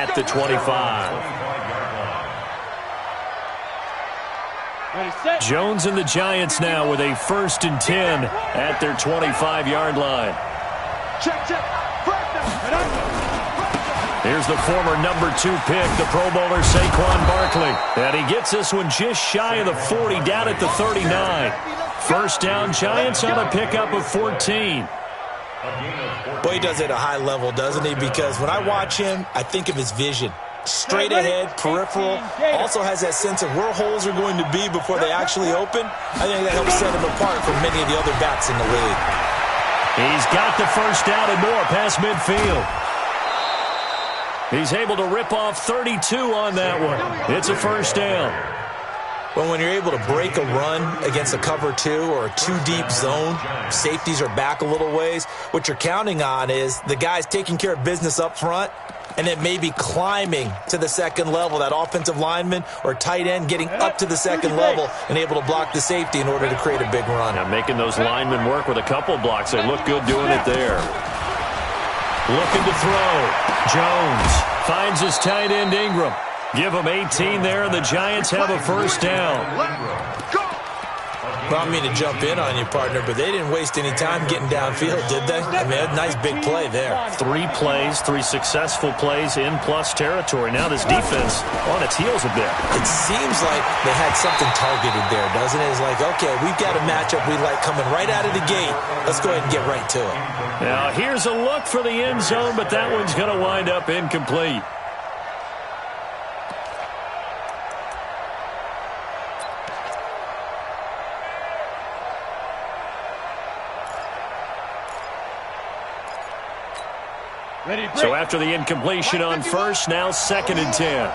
at the 25. Jones and the Giants now with a 1st and 10 at their 25-yard line. Here's the former number 2 pick, the Pro Bowler Saquon Barkley. And he gets this one just shy of the 40, down at the 39. First down, Giants on a pickup of 14. Well, he does it at a high level, doesn't he? Because when I watch him, I think of his vision. Straight ahead, peripheral, also has that sense of where holes are going to be before they actually open. I think that helps set him apart from many of the other backs in the league. He's got the first down and more past midfield. He's able to rip off 32 on that one. It's a first down. Well, when you're able to break a run against a cover 2 or a 2-deep zone, safeties are back a little ways. What you're counting on is the guys taking care of business up front and then maybe climbing to the second level, that offensive lineman or tight end getting up to the second level and able to block the safety in order to create a big run. Now making those linemen work with a couple blocks. They look good doing it there. Looking to throw. Jones finds his tight end Ingram. Give him 18 there, and the Giants have a first down. Well, I mean to jump in on you, partner, but they didn't waste any time getting downfield, did they? I mean, a nice big play there. 3 plays, 3 successful plays in plus territory. Now this defense on its heels a bit. It seems like they had something targeted there, doesn't it? It's like, okay, we've got a matchup we like coming right out of the gate. Let's go ahead and get right to it. Now here's a look for the end zone, but that one's going to wind up incomplete. So after the incompletion on first, now 2nd and 10. Oh,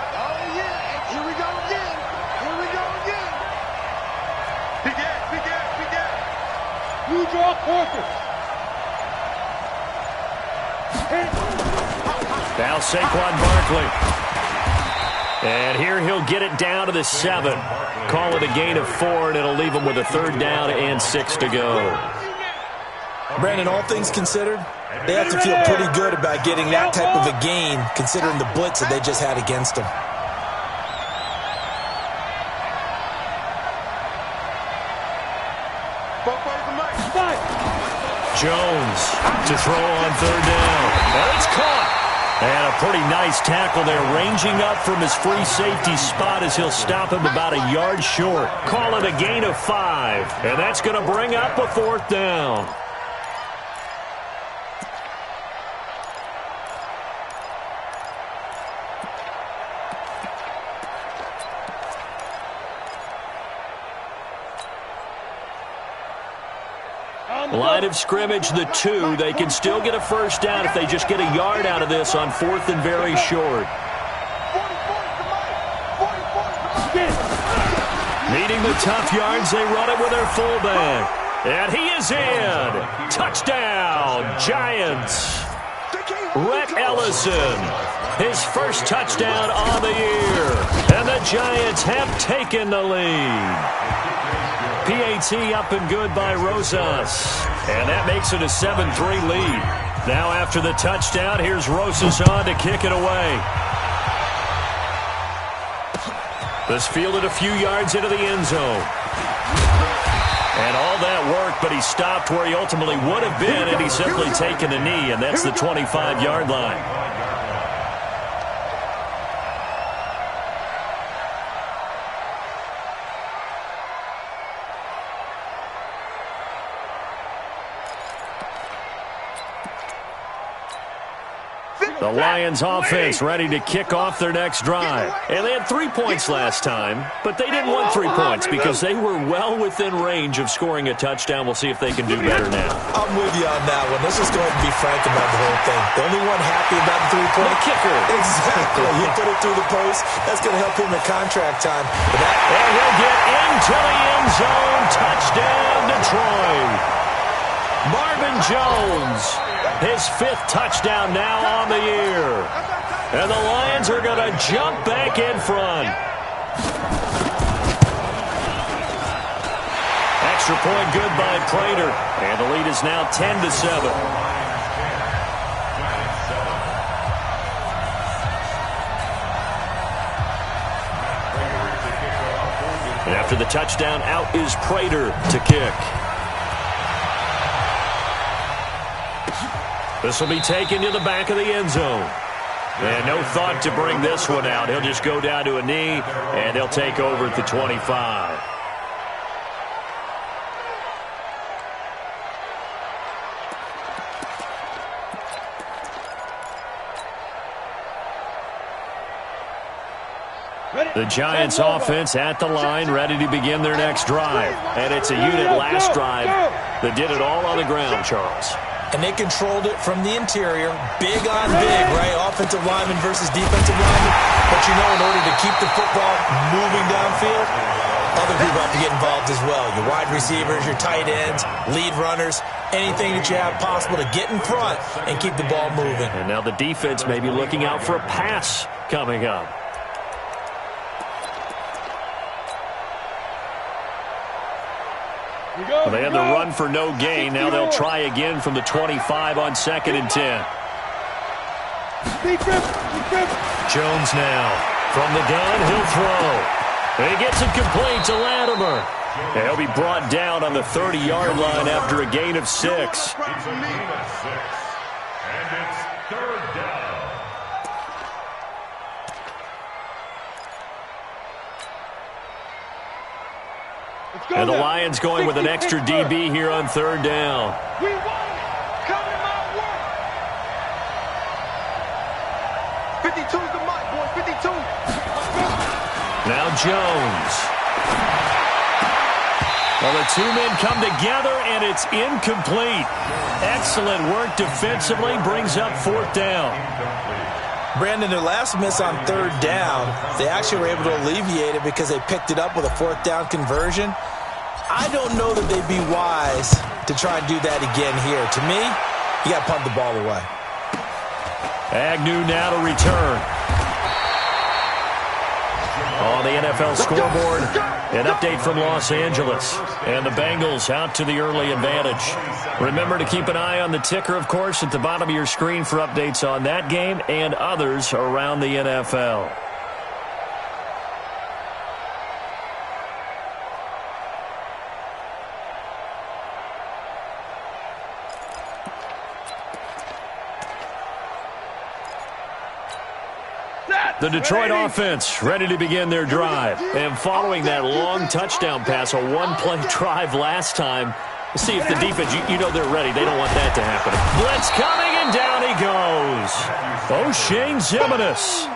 yeah. Here we go again. Here we go again. Big gap. You draw quarters. Now Saquon Barkley. And here he'll get it down to the 7. Call it a gain of 4, and it'll leave him with a 3rd down and 6 to go. Brandon, all things considered, they have to feel pretty good about getting that type of a gain considering the blitz that they just had against them. Jones to throw on 3rd down. And it's caught. And a pretty nice tackle there, ranging up from his free safety spot as he'll stop him about a yard short. Call it a gain of 5. And that's going to bring up a 4th down. Line of scrimmage, the 2. They can still get a first down if they just get a yard out of this on 4th and very short. Needing the tough yards, they run it with their fullback. And he is in. Touchdown, Giants. Rhett Ellison, his first touchdown on the year. And the Giants have taken the lead. PAT up and good by Rosas. And that makes it a 7-3 lead. Now after the touchdown, here's Rosas on to kick it away. This fielded a few yards into the end zone. And all that work, but he stopped where he ultimately would have been, and he's simply taken a knee, and that's the 25-yard line. The Lions offense ready to kick off their next drive. And they had 3 points last time, but they didn't want 3 points because they were well within range of scoring a touchdown. We'll see if they can do better now. I'm with you on that one. Let's just go ahead and be frank about the whole thing. The only one happy about the 3-point? The kicker. Exactly. He put it through the post. That's going to help him in contract time. And he'll get into the end zone. Touchdown, Detroit. Marvin Jones, his 5th touchdown now on the year. And the Lions are going to jump back in front. Extra point good by Prater. And the lead is now 10-7. After the touchdown, out is Prater to kick. This will be taken to the back of the end zone. And no thought to bring this one out. He'll just go down to a knee, and they'll take over at the 25. The Giants offense at the line, ready to begin their next drive. And it's a unit last drive that did it all on the ground, Charles. And they controlled it from the interior. Big on big, right? Offensive lineman versus defensive lineman. But you know, in order to keep the football moving downfield, other people have to get involved as well. Your wide receivers, your tight ends, lead runners, anything that you have possible to get in front and keep the ball moving. And now the defense may be looking out for a pass coming up. Well, they had the run for no gain. Now they'll try again from the 25 on 2nd and 10. Jones now. From the gun, he'll throw. And he gets it complete to Latimer. And he'll be brought down on the 30-yard line after a gain of 6. And it's 3rd down. And the Lions going with an extra DB here on 3rd down. We won it. Coming my way. 52's the mark, boy. 52. Now Jones. Well, the two men come together, and it's incomplete. Excellent work defensively. Brings up 4th down. Brandon, their last miss on 3rd down, they actually were able to alleviate it because they picked it up with a 4th down conversion. I don't know that they'd be wise to try and do that again here. To me, you got to punt the ball away. Agnew now to return. On the NFL scoreboard, an update from Los Angeles. And the Bengals out to the early advantage. Remember to keep an eye on the ticker, of course, at the bottom of your screen for updates on that game and others around the NFL. The Detroit offense ready to begin their drive. And following that long touchdown pass, a one-play drive last time, we'll see if the defense, you know they're ready. They don't want that to happen. Blitz coming, and down he goes. O'Shane Zimenez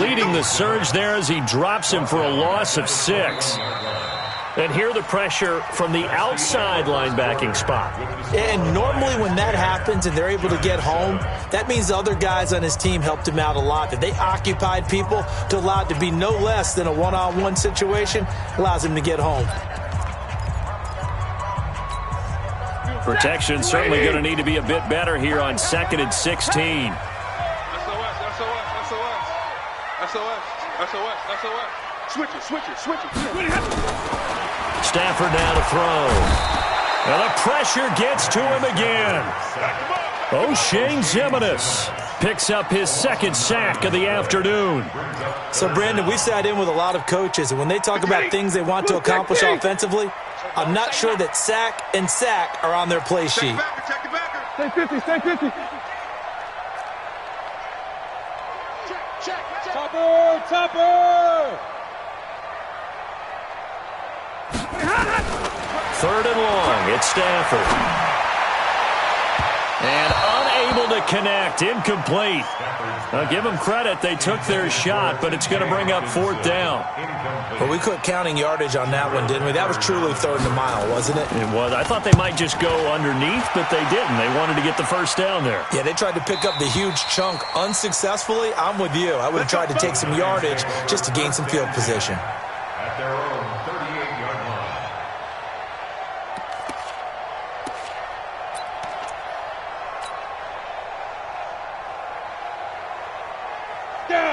leading the surge there as he drops him for a loss of 6. And here the pressure from the outside linebacking spot. And normally when that happens and they're able to get home, that means the other guys on his team helped him out a lot. That they occupied people to allow it to be no less than a one-on-one situation, allows him to get home. Protection certainly going to need to be a bit better here on 2nd and 16. Switch it. Stafford now to throw. And the pressure gets to him again. O'Shane Zimenez picks up his 2nd sack of the afternoon. So, Brandon, we've sat in with a lot of coaches, and when they talk about things they want to accomplish offensively, I'm not sure that sack and sack are on their play sheet. Stay 50. Check. Topper. 3rd and long. It's Stafford. And unable to connect. Incomplete. Now, give them credit. They took their shot, but it's going to bring up 4th down. Well, we quit counting yardage on that one, didn't we? That was truly 3rd and a mile, wasn't it? It was. I thought they might just go underneath, but they didn't. They wanted to get the 1st down there. Yeah, they tried to pick up the huge chunk unsuccessfully. I'm with you. I would have tried to take some yardage just to gain some field position. At their own 38-yard line.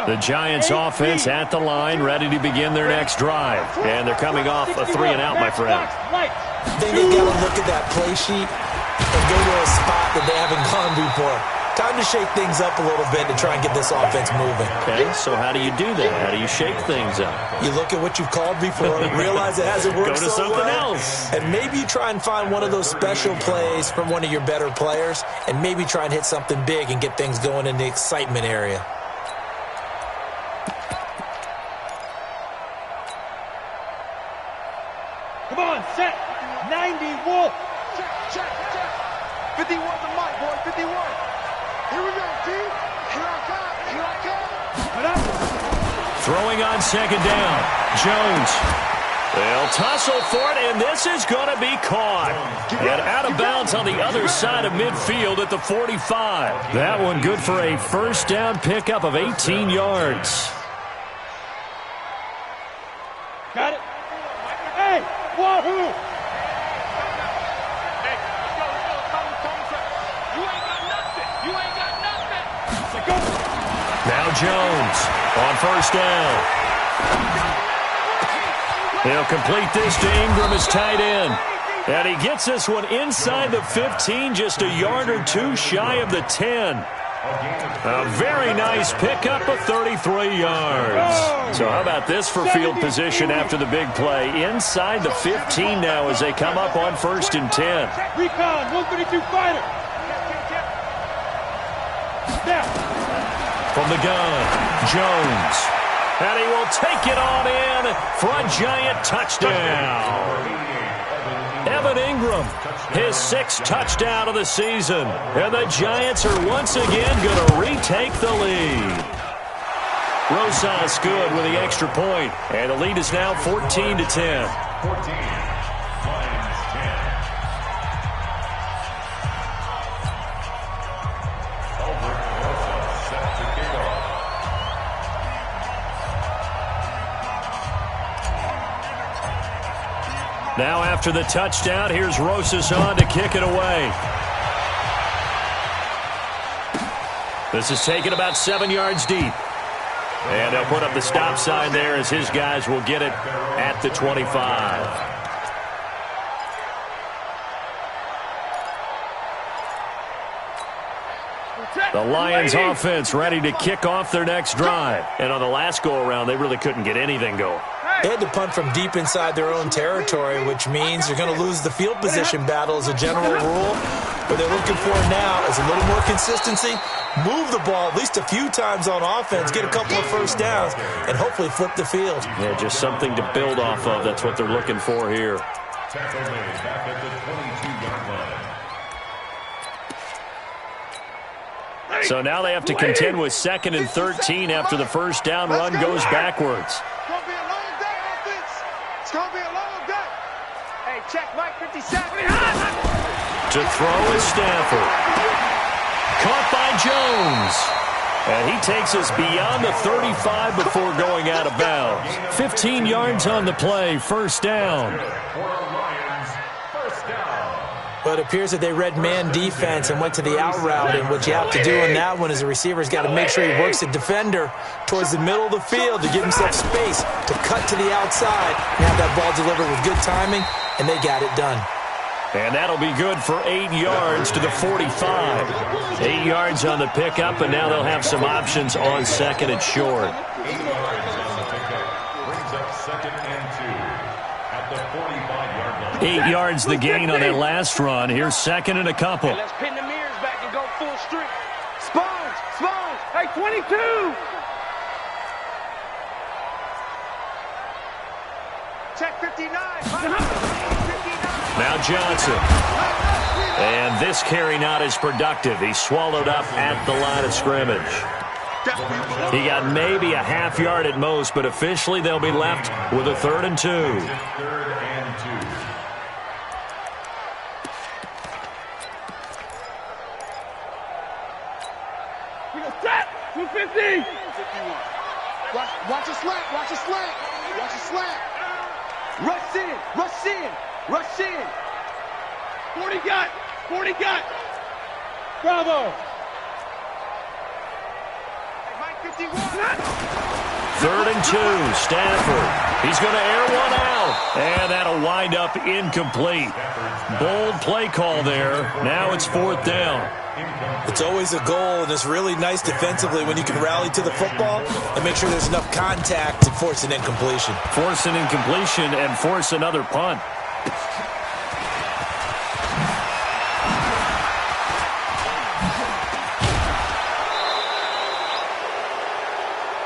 The Giants offense at the line, ready to begin their next drive. And they're coming off a 3-and-out, my friend. I think they've got to look at that play sheet and go to a spot that they haven't gone before. Time to shake things up a little bit to try and get this offense moving. Okay, so how do you do that? How do you shake things up? You look at what you've called before, realize it hasn't worked Go to so something well, else. and maybe you try and find one of those special plays from one of your better players, and maybe try and hit something big and get things going in the excitement area. Come on, set. 90 Wolf. Check. 51 the mic, boy. 51. Here we go, T. Here I come. Throwing on second down. Jones. They'll tussle for it, and this is going to be caught. And out of bounds on the other side of midfield at the 45. That one good for a first down pickup of 18 yards. Got it. Hey, wahoo! Now Jones on first down. He'll complete this to Ingram as tight end. And he gets this one inside the 15, just a yard or two shy of the 10. A very nice pickup of 33 yards. So how about this for field position after the big play? Inside the 15 now as they come up on first and 10. Recon, 132 fighter. From the gun, Jones. And he will take it on in for a Giant touchdown. Evan Ingram, his 6th touchdown of the season. And the Giants are once again going to retake the lead. Rosas good with the extra point. And the lead is now 14-10. Now after the touchdown, here's Rosas on to kick it away. This is taken about 7 yards deep. And they'll put up the stop sign there as his guys will get it at the 25. The Lions offense ready to kick off their next drive. And on the last go-around, they really couldn't get anything going. They had to punt from deep inside their own territory, which means you're going to lose the field position battle as a general rule. What they're looking for now is a little more consistency, move the ball at least a few times on offense, get a couple of first downs, and hopefully flip the field. Yeah, just something to build off of. That's what they're looking for here. Tackle made back at the 22-yard line. So now they have to contend with 2nd and 13 after the first down run goes backwards. It's going to be a long day, offense. It's going to be a long day. Hey, check Mike 57. To throw is Stafford. Caught by Jones. And he takes us beyond the 35 before going out of bounds. 15 yards on the play, first down. But it appears that they read man defense and went to the out route, and what you have to do in that one is the receiver's got to make sure he works the defender towards the middle of the field to give himself space to cut to the outside and have that ball delivered with good timing, and they got it done. And that'll be good for 8 yards to the 45. 8 yards on the pickup, and now they'll have some options on second and short. 8 yards on the pickup brings up 2nd and 2 at the 45-yard line. 8 yards the gain on that last run. Here's 2nd and a couple. Let's pin the mirrors back and go full streak. Sponge. Hey, 22. Check 59. Now Johnson. And this carry not as productive. He's swallowed up at the line of scrimmage. He got maybe a half yard at most, but officially they'll be left with a 3rd and 2. 3rd and 2. We go set. 250. Watch a slant. Watch a slant. Rush in. 40 got. Bravo. Mike 51. 3rd and 2. Stafford. He's going to air one out. And that'll wind up incomplete. Bold play call there. Now it's 4th down. It's always a goal, and it's really nice defensively when you can rally to the football and make sure there's enough contact to force an incompletion. Force an incompletion and force another punt.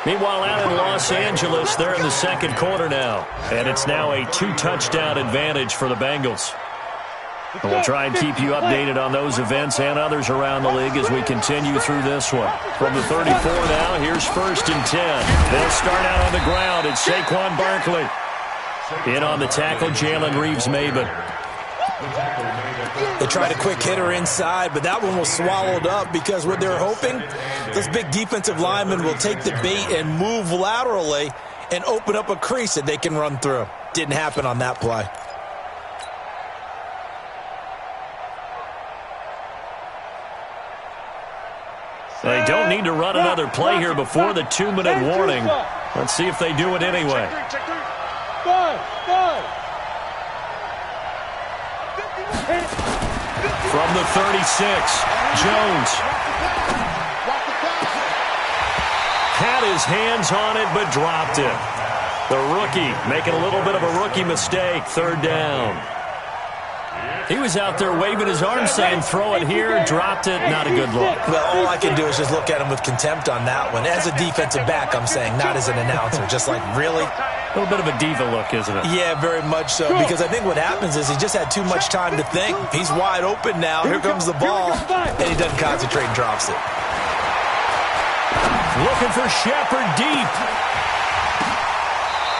Meanwhile, out in Los Angeles, they're in the 2nd quarter now. And it's now a 2-touchdown advantage for the Bengals. And we'll try and keep you updated on those events and others around the league as we continue through this one. From the 34 now, here's 1st and 10. They'll start out on the ground. It's Saquon Barkley. In on the tackle, Jalen Reeves-Maybin. They tried a quick hitter inside, but that one was swallowed up because what they're hoping, those big defensive linemen will take the bait and move laterally and open up a crease that they can run through. Didn't happen on that play. They don't need to run another play here before the 2-minute warning. Let's see if they do it anyway. From the 36, Jones. Had his hands on it, but dropped it. The rookie making a little bit of a rookie mistake. 3rd down. He was out there waving his arms saying, throw it here, dropped it, not a good look. Well, all I can do is just look at him with contempt on that one. As a defensive back, I'm saying, not as an announcer. Just like, really? A little bit of a diva look, isn't it? Yeah, very much so, because I think what happens is he just had too much time to think. He's wide open now. Here comes the ball, and he doesn't concentrate and drops it. Looking for Shepard deep.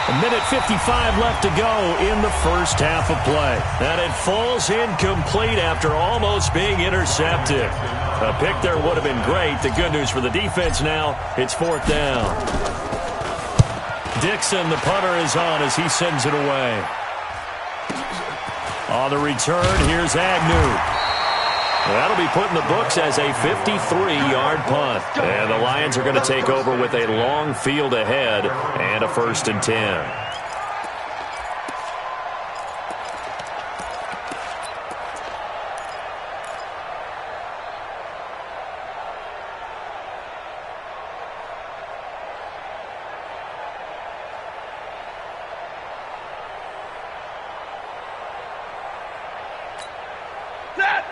1:55 left to go in the first half of play. And it falls incomplete after almost being intercepted. A pick there would have been great. The good news for the defense now, it's 4th down. Dixon, the punter, is on as he sends it away. On the return, here's Agnew. That'll be put in the books as a 53-yard punt. And the Lions are going to take over with a long field ahead and a 1st and 10.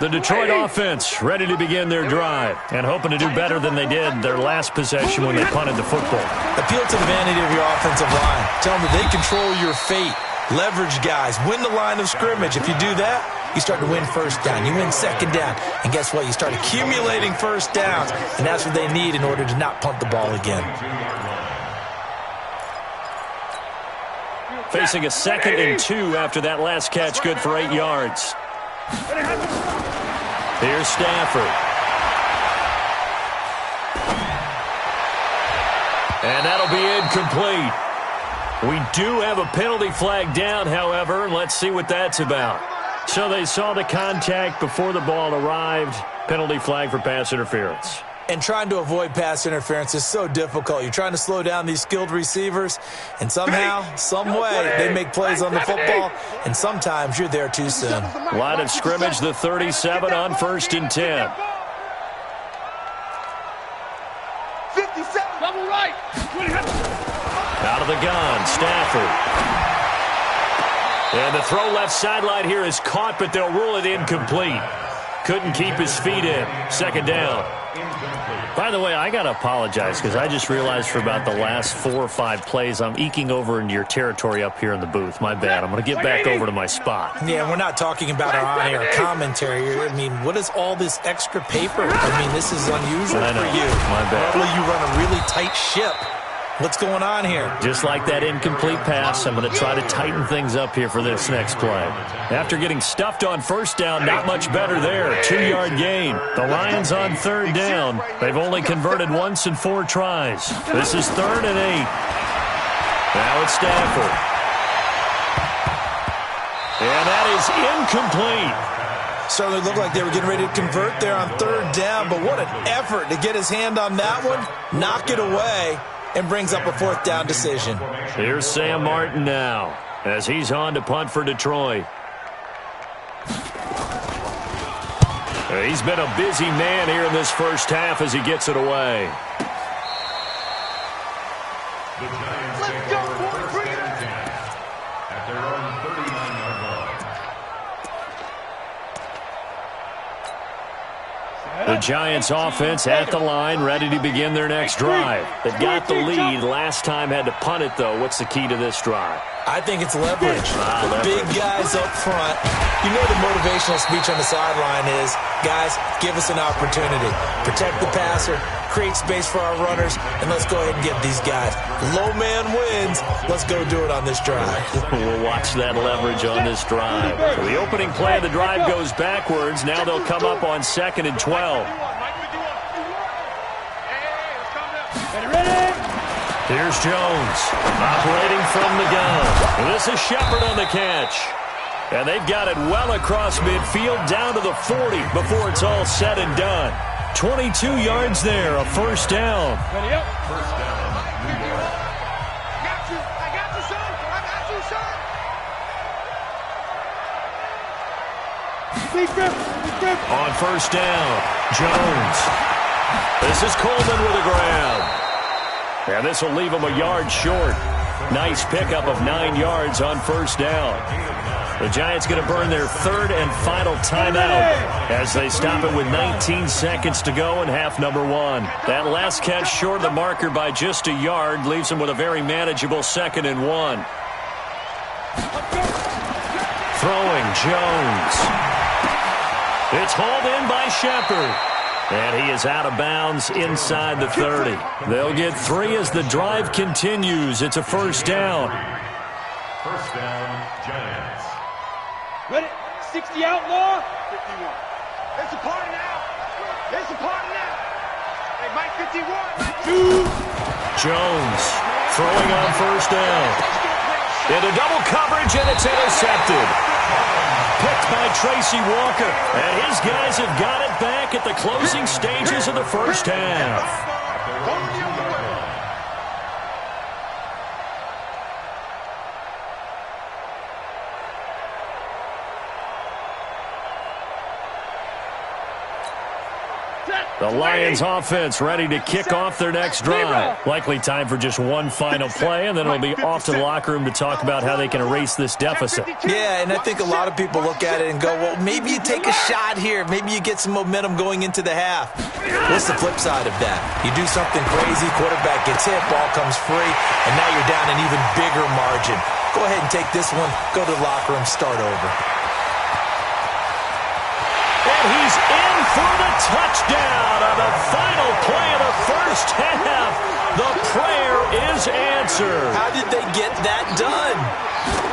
The Detroit offense ready to begin their drive and hoping to do better than they did their last possession when they punted the football. Appeal to the vanity of your offensive line. Tell them that they control your fate. Leverage guys. Win the line of scrimmage. If you do that, you start to win 1st down. You win 2nd down. And guess what? You start accumulating 1st downs. And that's what they need in order to not punt the ball again. Facing a 2nd and 2 after that last catch, good for 8 yards. Here's Stafford. And that'll be incomplete. We do have a penalty flag down, however. Let's see what that's about. So they saw the contact before the ball arrived. Penalty flag for pass interference. And trying to avoid pass interference is so difficult. You're trying to slow down these skilled receivers, and somehow, some way, they make plays on the football, and sometimes you're there too soon. Line of scrimmage, the 37 on 1st and 10. 57, double right. Out of the gun, Stafford. And the throw left sideline here is caught, but they'll rule it incomplete. Couldn't keep his feet in. 2nd down. By the way, I got to apologize because I just realized for about the last 4 or 5 plays, I'm eking over into your territory up here in the booth. My bad. I'm going to get back over to my spot. Yeah, we're not talking about our on-air commentary. I mean, what is all this extra paper? I mean, this is unusual for you. My bad. Normally you run a really tight ship. What's going on here? Just like that incomplete pass, I'm going to try to tighten things up here for this next play. After getting stuffed on 1st down, not much better there. 2-yard gain. The Lions on 3rd down. They've only converted once in 4 tries. This is 3rd and 8. Now it's Stafford. And that is incomplete. Certainly looked like they were getting ready to convert there on 3rd down, but what an effort to get his hand on that one, knock it away. and brings up a 4th down decision. Here's Sam Martin now as he's on to punt for Detroit. He's been a busy man here in this first half as he gets it away. The Giants take over first and 10 at their own 39-yard line. The Giants offense at the line, ready to begin their next drive. They've got the lead. Last time had to punt it, though. What's the key to this drive? I think it's leverage. Leverage. Big guys up front. You know the motivational speech on the sideline is, guys, give us an opportunity. Protect the passer, create space for our runners, and let's go ahead and get these guys. Low man wins. Let's go do it on this drive. We'll watch that leverage on this drive. So the opening play of the drive goes backwards. Now they'll come up on 2nd and 12. Here's Jones, operating from the gun. This is Shepard on the catch. And they've got it well across midfield, down to the 40 before it's all said and done. 22 yards there, a first down. Ready up. First down, New York. I got you, son. I got you, son. Big grip. On first down, Jones. This is Coleman with a grab. And this will leave him a yard short. Nice pickup of 9 yards on first down. The Giants going to burn their 3rd and final timeout as they stop it with 19 seconds to go in half number 1. That last catch short of the marker by just a yard leaves them with a very manageable 2nd and 1. Throwing, Jones. It's hauled in by Shepard. And he is out of bounds inside the 30. They'll get 3 as the drive continues. It's a first down. First down, Giants. Ready? 60 outlaw. 51. It's a party now. It's a party now. Hey, Mike 51. Jones throwing on first down. Into double coverage, and it's intercepted. Picked by Tracy Walker. And his guys have got it back at the closing stages of the first half. The Lions offense ready to kick off their next drive. Likely time for just one final play, and then it'll be off to the locker room to talk about how they can erase this deficit. Yeah, and I think a lot of people look at it and go, well, maybe you take a shot here. Maybe you get some momentum going into the half. What's the flip side of that? You do something crazy, quarterback gets hit, ball comes free, and now you're down an even bigger margin. Go ahead and take this one, go to the locker room, start over. And he's in for the touchdown on the final play of the first half. The prayer is answered. How did they get that done?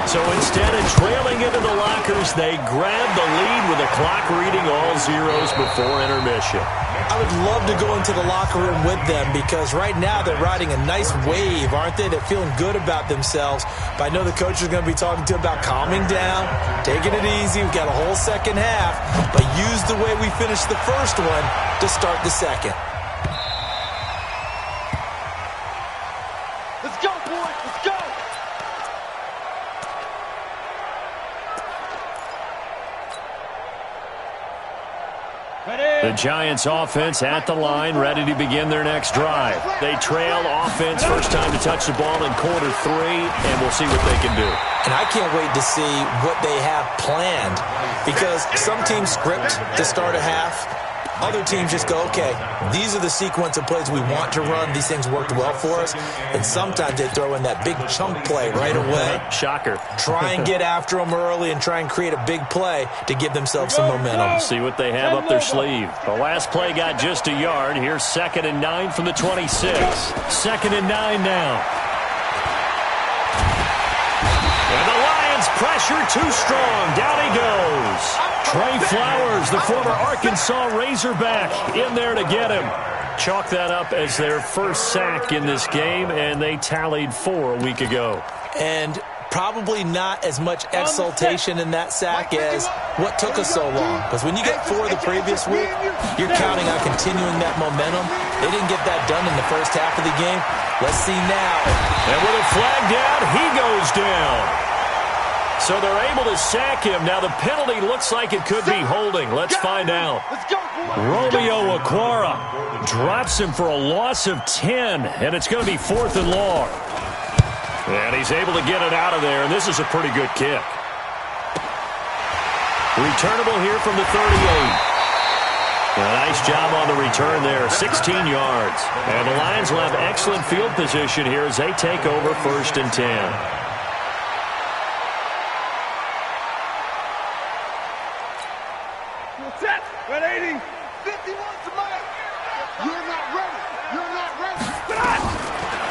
So instead of trailing into the lockers, they grabbed the lead with the clock reading all zeros before intermission. I would love to go into the locker room with them because right now they're riding a nice wave, aren't they? They're feeling good about themselves. But I know the coach is going to be talking to them about calming down, taking it easy. We've got a whole second half, but use the way we finished the first one to start the second. Let's go, boys. Let's go. The Giants offense at the line, ready to begin their next drive. They trail offense, first time to touch the ball in quarter 3, and we'll see what they can do. And I can't wait to see what they have planned because some teams script to start a half. Other teams just go, okay, these are the sequence of plays we want to run. These things worked well for us. And sometimes they throw in that big chunk play right away. Shocker. Try and get after them early and try and create a big play to give themselves some momentum. See what they have up their sleeve. The last play got just a yard. Here's 2nd and 9 from the 26. 2nd and 9 now. And the Lions pressure too strong. Down he goes. Trey Flowers, the former Arkansas Razorback, in there to get him. Chalk that up as their first sack in this game, and they tallied 4 a week ago. And probably not as much exultation in that sack as what took us so long. Because when you get 4 the previous week, you're counting on continuing that momentum. They didn't get that done in the first half of the game. Let's see now. And with a flag down, he goes down. So they're able to sack him. Now the penalty looks like it could be holding. Let's find out. Romeo Okwara drops him for a loss of 10, and it's going to be 4th and long. And he's able to get it out of there, and this is a pretty good kick. Returnable here from the 38. A nice job on the return there, 16 yards. And the Lions will have excellent field position here as they take over 1st and 10. Set. 180. 51 to Mike. You're not ready. You're not ready.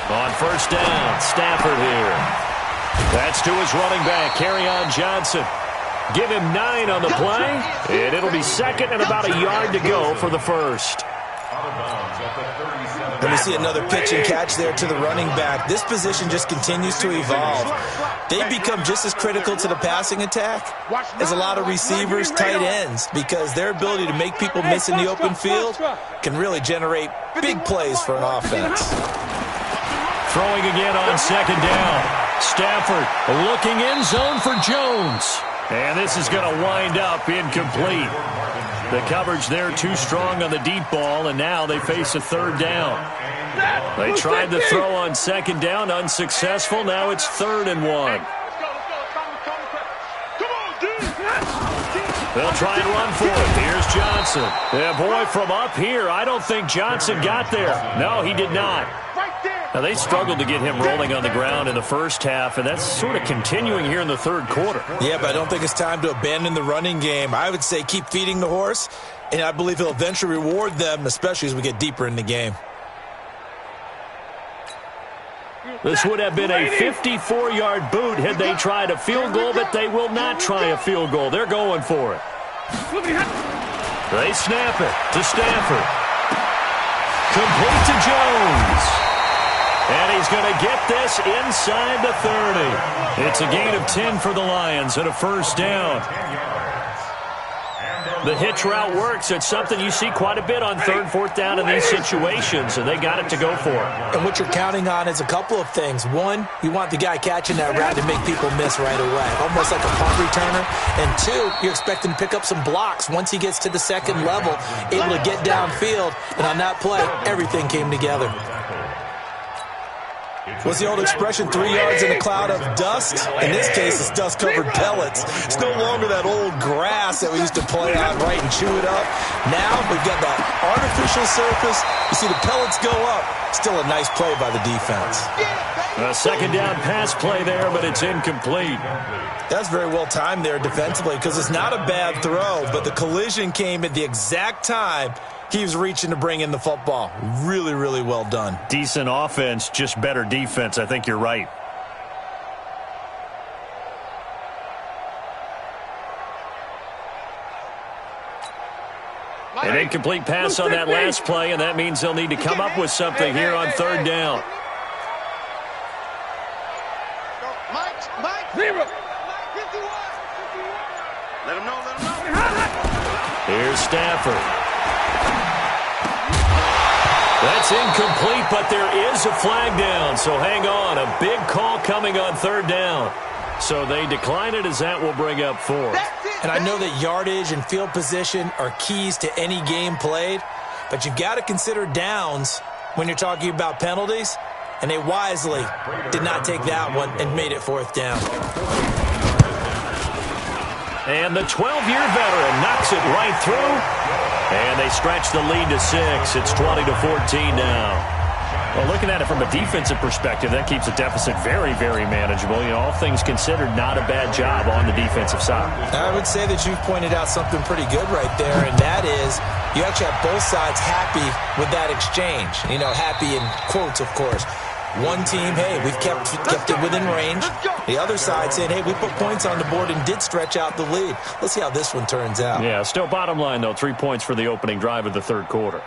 On 1st down, Stafford here. That's to his running back, Kerryon Johnson. Give him 9 on the play, and it'll be 2nd and about a yard to go for the 1st. And we see another pitch and catch there to the running back. This position just continues to evolve. They become just as critical to the passing attack as a lot of receivers, tight ends, because their ability to make people miss in the open field can really generate big plays for an offense. Throwing again on 2nd down. Stafford looking in zone for Jones. And this is going to wind up incomplete. The coverage there too strong on the deep ball, and now they face a 3rd down. They tried to throw on 2nd down, unsuccessful. Now it's 3rd and 1. They'll try and run for it. Here's Johnson. Yeah, boy, from up here, I don't think Johnson got there. No, he did not. Now, they struggled to get him rolling on the ground in the first half, and that's sort of continuing here in the 3rd quarter. Yeah, but I don't think it's time to abandon the running game. I would say keep feeding the horse, and I believe he'll eventually reward them, especially as we get deeper in the game. This would have been a 54-yard boot had they tried a field goal, but they will not try a field goal. They're going for it. They snap it to Stafford. Complete to Jones. And he's going to get this inside the 30. It's a gain of 10 for the Lions and a 1st down. The hitch route works. It's something you see quite a bit on 3rd, 4th down in these situations, and they got it to go for it. And what you're counting on is a couple of things. One, you want the guy catching that route to make people miss right away, almost like a punt returner. And 2, you're expecting to pick up some blocks once he gets to the 2nd level, able to get downfield. And on that play, everything came together. What's the old expression, 3 yards in a cloud of dust? In this case, it's dust-covered pellets. It's no longer that old grass that we used to play on, right, and chew it up. Now we've got that artificial surface. You see the pellets go up. Still a nice play by the defense. A 2nd down pass play there, but it's incomplete. That's very well timed there defensively because it's not a bad throw, but the collision came at the exact time he was reaching to bring in the football. Really, really well done. Decent offense, just better defense. I think you're right. An incomplete pass on that last play, and that means they'll need to come up with something here on 3rd down. Mike, 0. Let him know. Here's Stafford. That's incomplete, but there is a flag down, so hang on. A big call coming on 3rd down. So they decline it as that will bring up 4th. And I know that yardage and field position are keys to any game played, but you've got to consider downs when you're talking about penalties, and they wisely did not take that one and made it 4th down. And the 12-year veteran knocks it right through, and they stretch the lead to 6. It's 20-14 now. Well, looking at it from a defensive perspective, that keeps the deficit very, very manageable. You know, all things considered, not a bad job on the defensive side. I would say that you've pointed out something pretty good right there, and that is you actually have both sides happy with that exchange. You know, happy in quotes, of course. One team, hey, we've kept it within range. The other side saying, hey, we put points on the board and did stretch out the lead. Let's see how this one turns out. Yeah, still bottom line, though, 3 points for the opening drive of the 3rd quarter.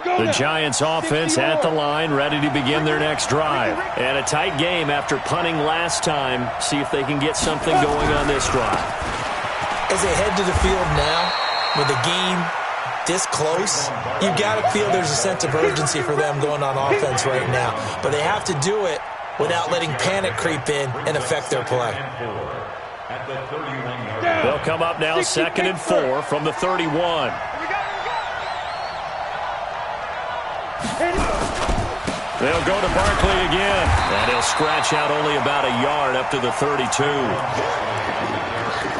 The Giants offense at the line, ready to begin their next drive. And a tight game after punting last time. See if they can get something going on this drive. As they head to the field now, with the game this close, you've got to feel there's a sense of urgency for them going on offense right now. But they have to do it without letting panic creep in and affect their play. They'll come up now 2nd and 4 from the 31. They'll go to Barkley again, and he'll scratch out only about a yard up to the 32.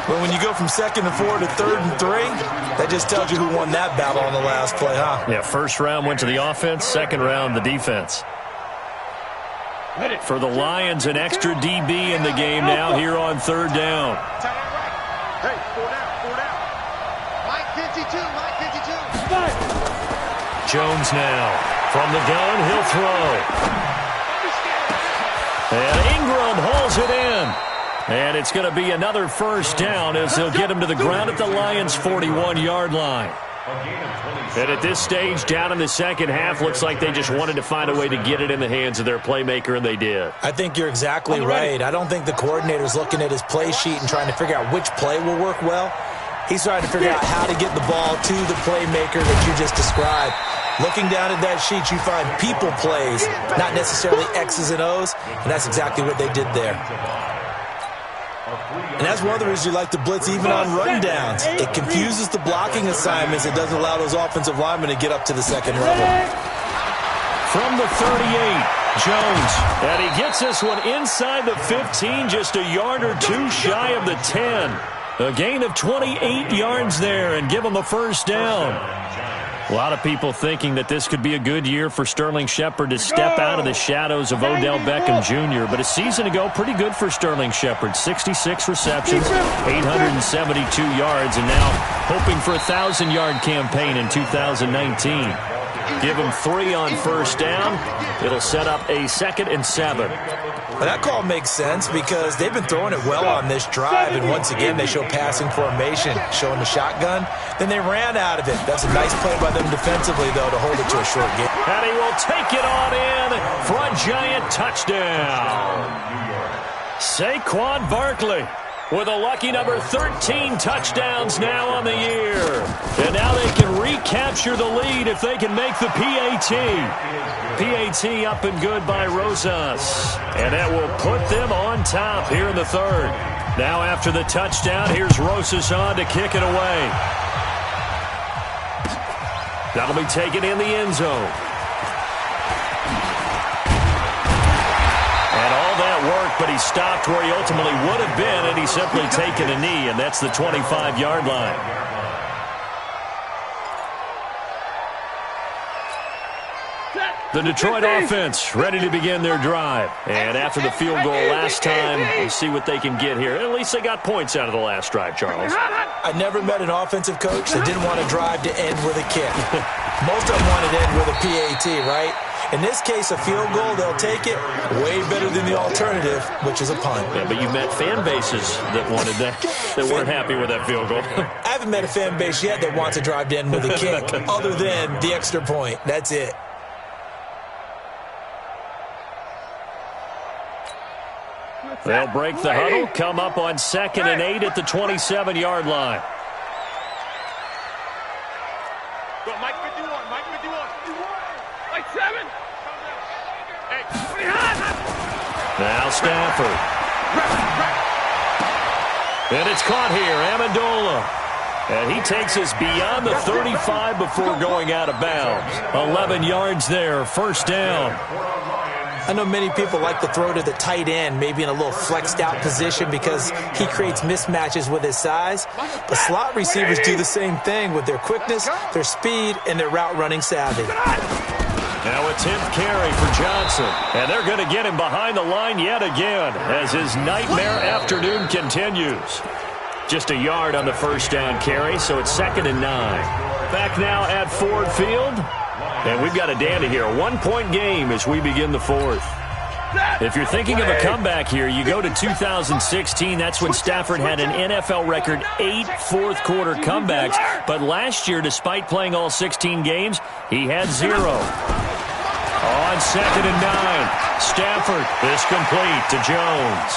Well, when you go from 2nd and 4 to 3rd and 3, that just tells you who won that battle on the last play, huh? Yeah, first round went to the offense, second round the defense. For the Lions, an extra DB in the game now here on 3rd down. Hey, 4 down. Mike 52. Jones now from the gun, he'll throw. And Ingram hauls it in. And it's going to be another first down as they'll get him to the ground at the Lions' 41-yard line. And at this stage, down in the second half, looks like they just wanted to find a way to get it in the hands of their playmaker, and they did. I think you're exactly right. I don't think the coordinator's looking at his play sheet and trying to figure out which play will work well. He's trying to figure out how to get the ball to the playmaker that you just described. Looking down at that sheet, you find people plays, not necessarily X's and O's, and that's exactly what they did there. And that's one of the reasons you like to blitz even on run downs. It confuses the blocking assignments. It doesn't allow those offensive linemen to get up to the second level. From the 38, Jones. And he gets this one inside the 15, just a yard or two shy of the 10. A gain of 28 yards there and give him a first down. A lot of people thinking that this could be a good year for Sterling Shepard to step out of the shadows of Odell Beckham Jr. But a season ago, pretty good for Sterling Shepard. 66 receptions, 872 yards, and now hoping for a 1,000-yard campaign in 2019. Give him 3 on first down. It'll set up a 2nd and 7. Well, that call makes sense because they've been throwing it well on this drive, and once again they show passing formation, showing the shotgun. Then they ran out of it. That's a nice play by them defensively, though, to hold it to a short game. And he will take it on in for a Giant touchdown. Saquon Barkley with a lucky number 13 touchdowns now on the year. And now they can recapture the lead if they can make the PAT. PAT up and good by Rosas. And that will put them on top here in the 3rd. Now after the touchdown, here's Rosas on to kick it away. That'll be taken in the end zone. Work, but he stopped where he ultimately would have been, and he's simply taken a knee, and that's the 25-yard line. The Detroit offense ready to begin their drive. And after the field goal last time, we'll see what they can get here. At least they got points out of the last drive, Charles. I never met an offensive coach that didn't want to drive to end with a kick. Most of them wanted to end with a PAT, right? In this case, a field goal, they'll take it way better than the alternative, which is a punt. Yeah, but you've met fan bases that wanted that, that weren't happy with that field goal. I haven't met a fan base yet that wants to drive to end with a kick, other than the extra point. That's it. They'll break the huddle, come up on 2nd and 8 at the 27-yard line. Go, Mike 51. Mike 7. Now Stafford. And it's caught here, Amendola. And he takes us beyond the 35 before going out of bounds. 11 yards there, first down. I know many people like to throw to the tight end, maybe in a little flexed out position because he creates mismatches with his size. But slot receivers do the same thing with their quickness, their speed, and their route running savvy. Now a 10th carry for Johnson. And they're going to get him behind the line yet again as his nightmare afternoon continues. Just a yard on the first down carry, so it's 2nd and 9. Back now at Ford Field. And we've got a dandy here. A 1-point game as we begin the 4th. If you're thinking of a comeback here, you go to 2016. That's when Stafford had an NFL record 8 fourth-quarter comebacks. But last year, despite playing all 16 games, he had 0. On 2nd and 9, Stafford is complete to Jones.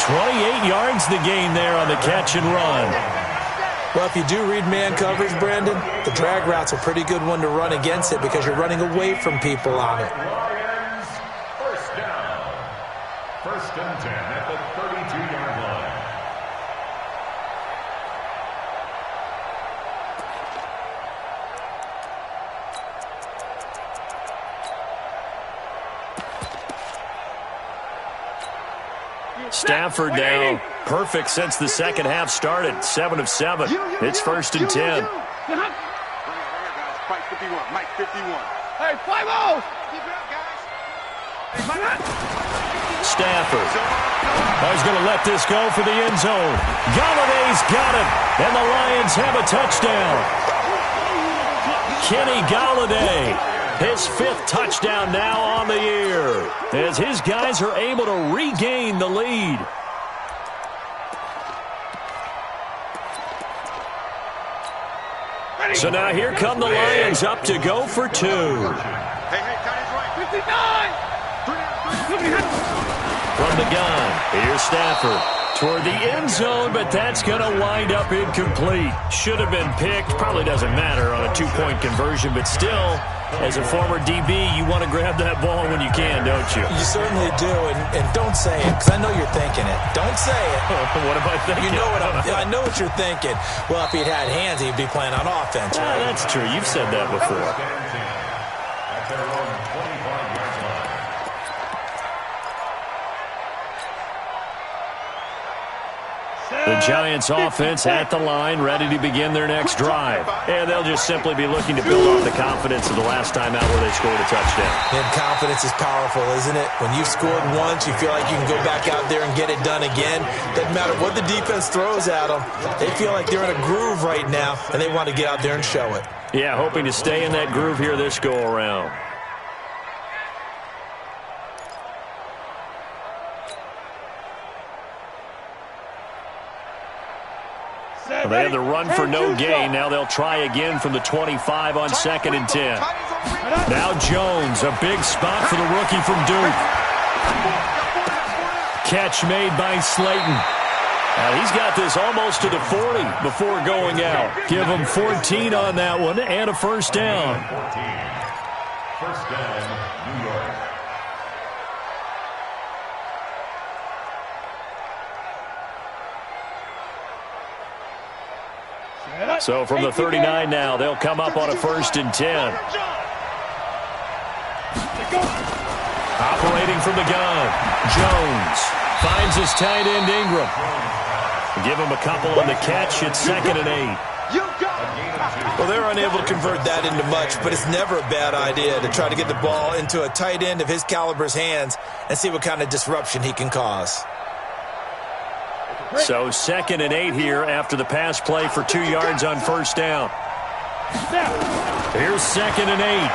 28 yards the gain there on the catch and run. Well, if you do read man coverage, Brandon, the drag route's a pretty good one to run against it because you're running away from people on it. First down. 1st and 10 at the 32-yard line. Stafford now perfect since the second half started. 7 of 7. It's 1st and 10. Mike 51. Mike 51. Hey, 5-0. Keep it up, guys. Stafford. He's going to let this go for the end zone. Galladay's got it. And the Lions have a touchdown. Kenny Galladay. His 5th touchdown now on the year as his guys are able to regain the lead. So now here come the Lions up to go for 2. Hey, tight 59. From the gun, here's Stafford toward the end zone, but that's going to wind up incomplete. Should have been picked. Probably doesn't matter on a 2-point conversion, but still, as a former DB, you want to grab that ball when you can, don't you? You certainly do, and don't say it, because I know you're thinking it. Don't say it. What am I thinking? You know what I know what you're thinking. Well, if he'd had hands, he'd be playing on offense, right? That's true. You've said that before. At their own 25-yard line. The Giants offense at the line, ready to begin their next drive. And they'll just simply be looking to build off the confidence of the last time out where they scored a touchdown. And confidence is powerful, isn't it? When you've scored once, you feel like you can go back out there and get it done again. Doesn't matter what the defense throws at them. They feel like they're in a groove right now, and they want to get out there and show it. Yeah, hoping to stay in that groove here this go-around. They had the run for no gain. Now they'll try again from the 25 on 2nd and 10. Now Jones, a big spot for the rookie from Duke. Catch made by Slayton. He's got this almost to the 40 before going out. Give him 14 on that one and a first down. 1st down, New York. So from the 39 now, they'll come up on a 1st and 10. Operating from the gun, Jones finds his tight end Ingram. Give him a couple on the catch. It's 2nd and 8. Well, they're unable to convert that into much, but it's never a bad idea to try to get the ball into a tight end of his caliber's hands and see what kind of disruption he can cause. So 2nd and 8 here after the pass play for 2 yards on 1st down. Here's 2nd and 8.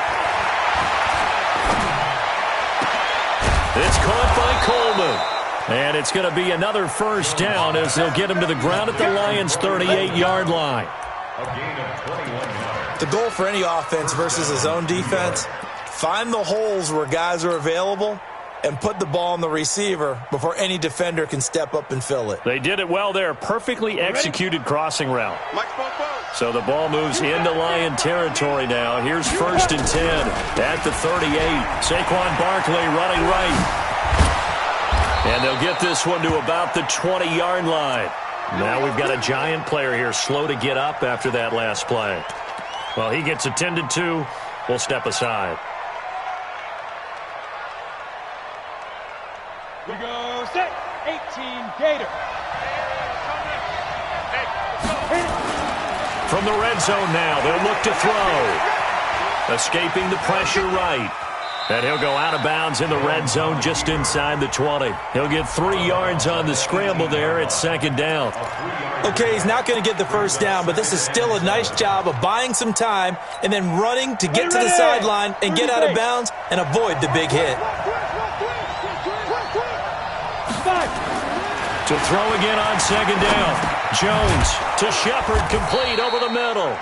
It's caught by Coleman. And it's going to be another first down as they'll get him to the ground at the Lions' 38-yard line. The goal for any offense versus his own defense, find the holes where guys are available and put the ball on the receiver before any defender can step up and fill it. They did it well there. Perfectly executed crossing route. So the ball moves into Lion territory now. Here's 1st and 10 at the 38. Saquon Barkley running right. And they'll get this one to about the 20-yard line. Now we've got a Giant player here slow to get up after that last play. Well, he gets attended to. We'll step aside. We go set. 18 Gator. From the red zone now, they'll look to throw. Escaping the pressure right. And he'll go out of bounds in the red zone just inside the 20. He'll get 3 yards on the scramble there. It's 2nd down. Okay, he's not going to get the first down, but this is still a nice job of buying some time and then running to get to the sideline and get out of bounds and avoid the big hit. To throw again on second down. Jones to Shepard, complete over the middle.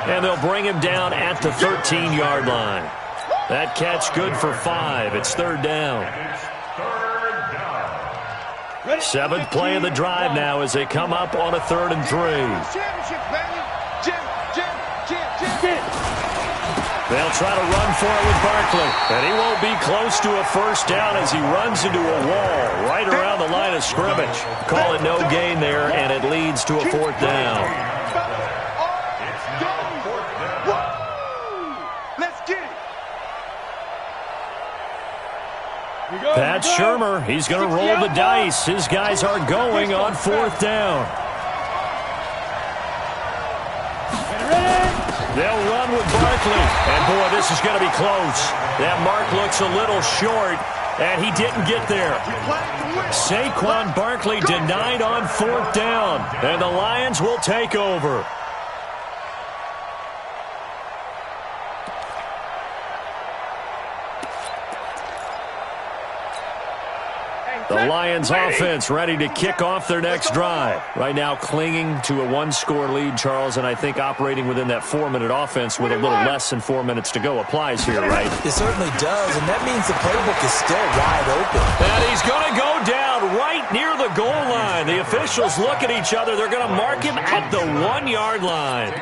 And they'll bring him down at the 13-yard line. That catch good for 5. It's third down. Seventh play of the drive now as they come up on a 3rd and 3. They'll try to run for it with Barkley. And he won't be close to a first down as he runs into a wall right around the line of scrimmage. Call it no gain there, and it leads to a 4th down. Let's get it. Pat Shurmur, he's going to roll the dice. His guys are going on 4th down. They'll run with Barkley. And, boy, this is going to be close. That mark looks a little short, and he didn't get there. Saquon Barkley denied on 4th down, and the Lions will take over. The Lions offense ready to kick off their next drive. Right now clinging to a 1-score lead, Charles, and I think operating within that 4-minute offense with a little less than 4 minutes to go applies here, right? It certainly does, and that means the playbook is still wide open. And he's going to go down right near the goal line. The officials look at each other. They're going to mark him at the 1-yard line.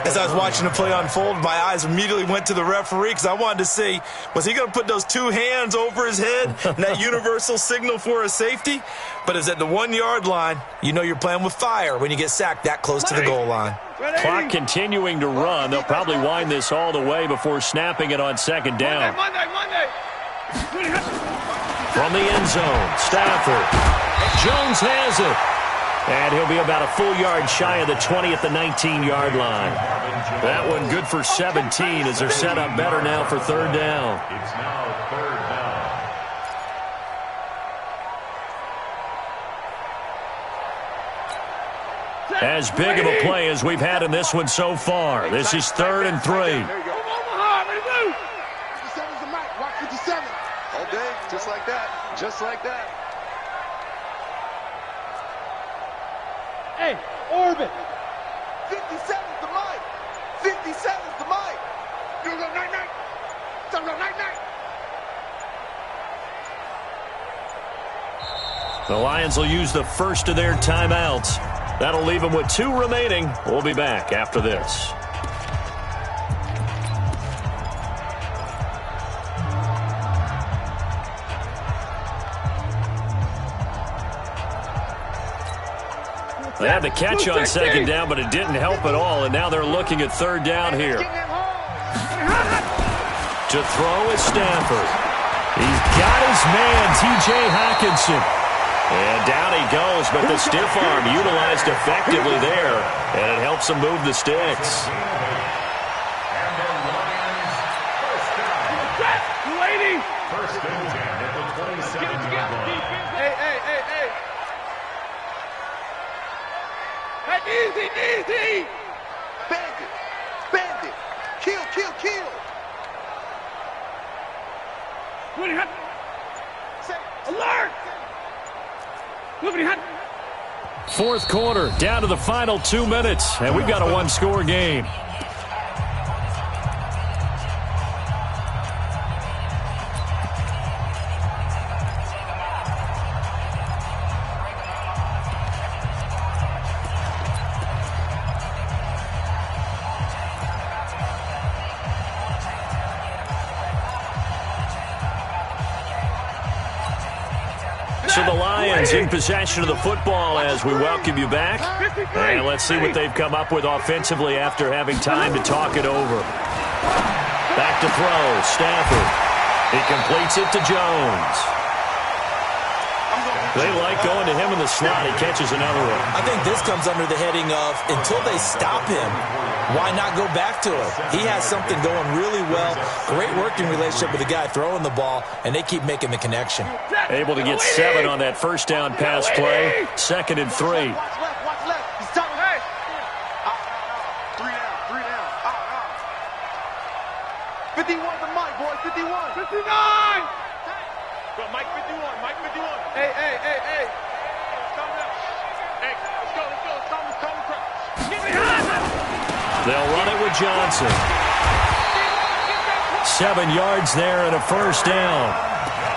As I was watching the play unfold, my eyes immediately went to the referee because I wanted to see, was he going to put those 2 hands over his head and that universal signal for a safety? But it's at the 1-yard line. You know you're playing with fire when you get sacked that close to the goal line. Clock continuing to run. They'll probably wind this all the way before snapping it on second down. From the end zone, Stafford. Jones has it. And he'll be about a full yard shy of the 20 at the 19-yard line. That one good for 17 as they're set up better now for 3rd down. It's now 3rd down. As big of a play as we've had in this one so far. This is 3rd and 3. 57's the mic. Rock 57. All day, just like that. Just like that. Hey, Orbit. 57's the mic. 57's the mic. You go night-night. So go night-night. The Lions will use the first of their timeouts. That'll leave them with 2 remaining. We'll be back after this. They had the catch on second down, but it didn't help at all, and now they're looking at 3rd down here. To throw is Stafford. He's got his man, T.J. Hockenson. And down he goes, but the stiff arm utilized effectively there, and it helps him move the sticks. First and 10 at the 27-yard line. Hey. Easy. Bandit. Kill. Alert. 4th quarter, down to the final 2 minutes, and we've got a 1-score game. So the Lions in possession of the football as we welcome you back. And let's see what they've come up with offensively after having time to talk it over. Back to throw, Stafford. He completes it to Jones. They like going to him in the slot. He catches another one. I think this comes under the heading of, until they stop him, why not go back to him? He has something going really well. Great working relationship with the guy throwing the ball, and they keep making the connection. Able to get 7 on that first down pass play. 2nd and 3. Watch left. He's talking. Hey. 3 down. 51's the mic, boy. 51. Go, Mike 51, Mike 51. Hey. Calm down. Hey, let's go. Calm down. They'll run it with Johnson. 7 yards there and a first down.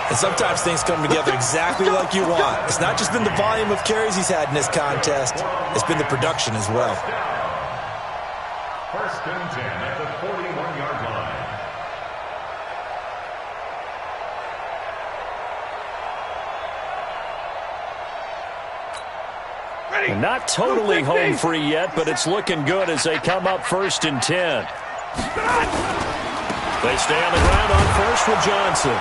And sometimes things come together exactly like you want. It's not just been the volume of carries he's had in this contest. It's been the production as well. First and 10 at the 41-yard line. And not totally home free yet, but it's looking good as they come up first and 10. They stay on the ground on first with Johnson.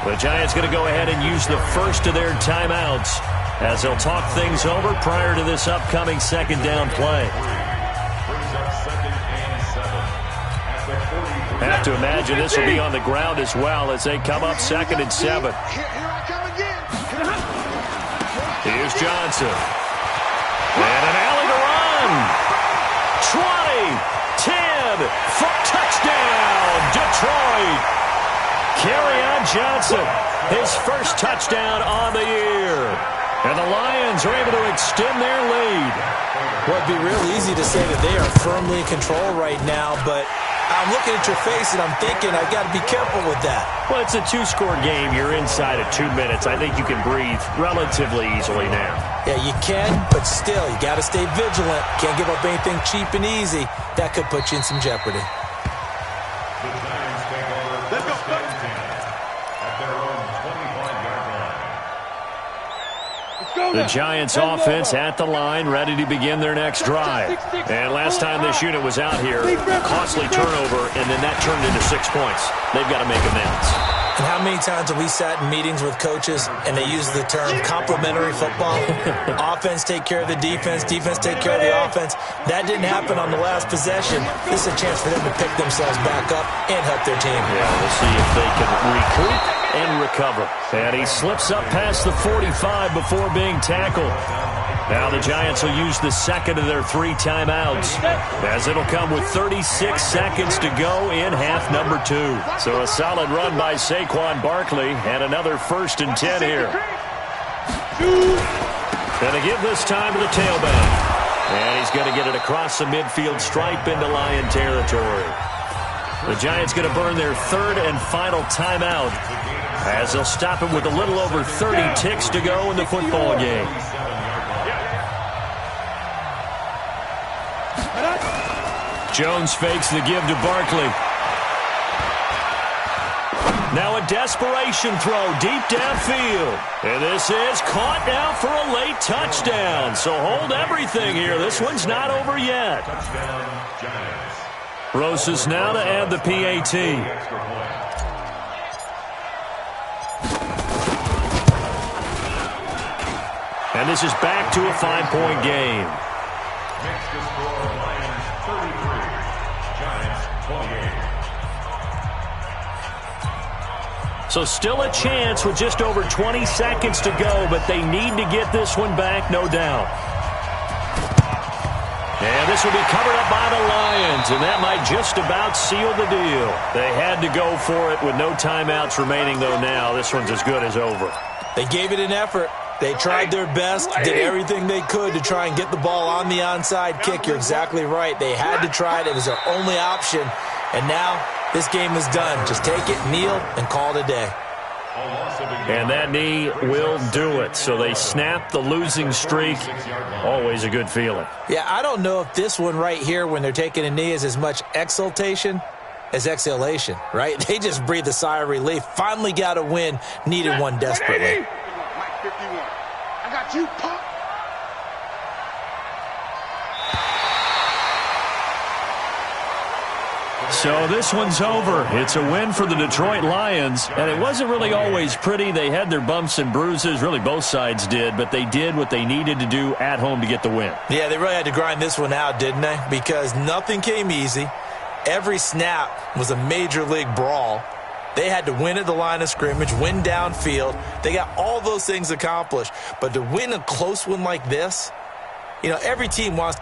The Giants going to go ahead and use the first of their timeouts as they'll talk things over prior to this upcoming second down play. Have to imagine this will be on the ground as well as they come up second and 7. Here I come again. Here's Johnson. And an alley to run. 20, 10, for touchdown, Detroit. Kerryon Johnson, his first touchdown on the year. And the Lions are able to extend their lead. Well, it'd be real easy to say that they are firmly in control right now, but I'm looking at your face and I'm thinking I've got to be careful with that. Well, it's a 2-score game. You're inside of 2 minutes. I think you can breathe relatively easily now. Yeah, you can, but still, you got to stay vigilant. Can't give up anything cheap and easy. That could put you in some jeopardy. Let's go. At their own 25-yard line. The Giants offense at the line, ready to begin their next drive. And last time this unit was out here, costly turnover, and then that turned into 6 points. They've got to make amends. And how many times have we sat in meetings with coaches and they use the term complementary football? Offense take care of the defense, defense take care of the offense. That didn't happen on the last possession. This is a chance for them to pick themselves back up and help their team. Yeah, we'll see if they can recoup and recover. And he slips up past the 45 before being tackled. Now the Giants will use the second of their 3 timeouts, as it'll come with 36 seconds to go in half number 2. So a solid run by Saquon Barkley and another first and 10 here. Going to give this time to the tailback. And he's going to get it across the midfield stripe into Lion territory. The Giants going to burn their 3rd and final timeout, as they'll stop it with a little over 30 ticks to go in the football game. Jones fakes the give to Barkley. Now a desperation throw deep downfield. And this is caught now for a late touchdown. So hold everything here. This one's not over yet. Rosas now to add the PAT. And this is back to a 5-point game. Makes the score Lions 33, Giants 28. So still a chance with just over 20 seconds to go, but they need to get this one back, no doubt. And this will be covered up by the Lions, and that might just about seal the deal. They had to go for it with no timeouts remaining, though now. This one's as good as over. They gave it an effort. They tried their best, did everything they could to try and get the ball on the onside kick. You're exactly right. They had to try it. It was their only option. And now this game is done. Just take it, kneel, and call it a day. And that knee will do it. So they snap the losing streak. Always a good feeling. Yeah, I don't know if this one right here, when they're taking a knee, is as much exultation as exhalation, right? They just breathe a sigh of relief. Finally got a win. Needed one desperately. 51. I got you, punk. So this one's over. It's a win for the Detroit Lions, and it wasn't really always pretty. They had their bumps and bruises. Really, both sides did, but they did what they needed to do at home to get the win. Yeah, they really had to grind this one out, didn't they? Because nothing came easy. Every snap was a major league brawl. They had to win at the line of scrimmage, win downfield. They got all those things accomplished. But to win a close one like this, you know, every team wants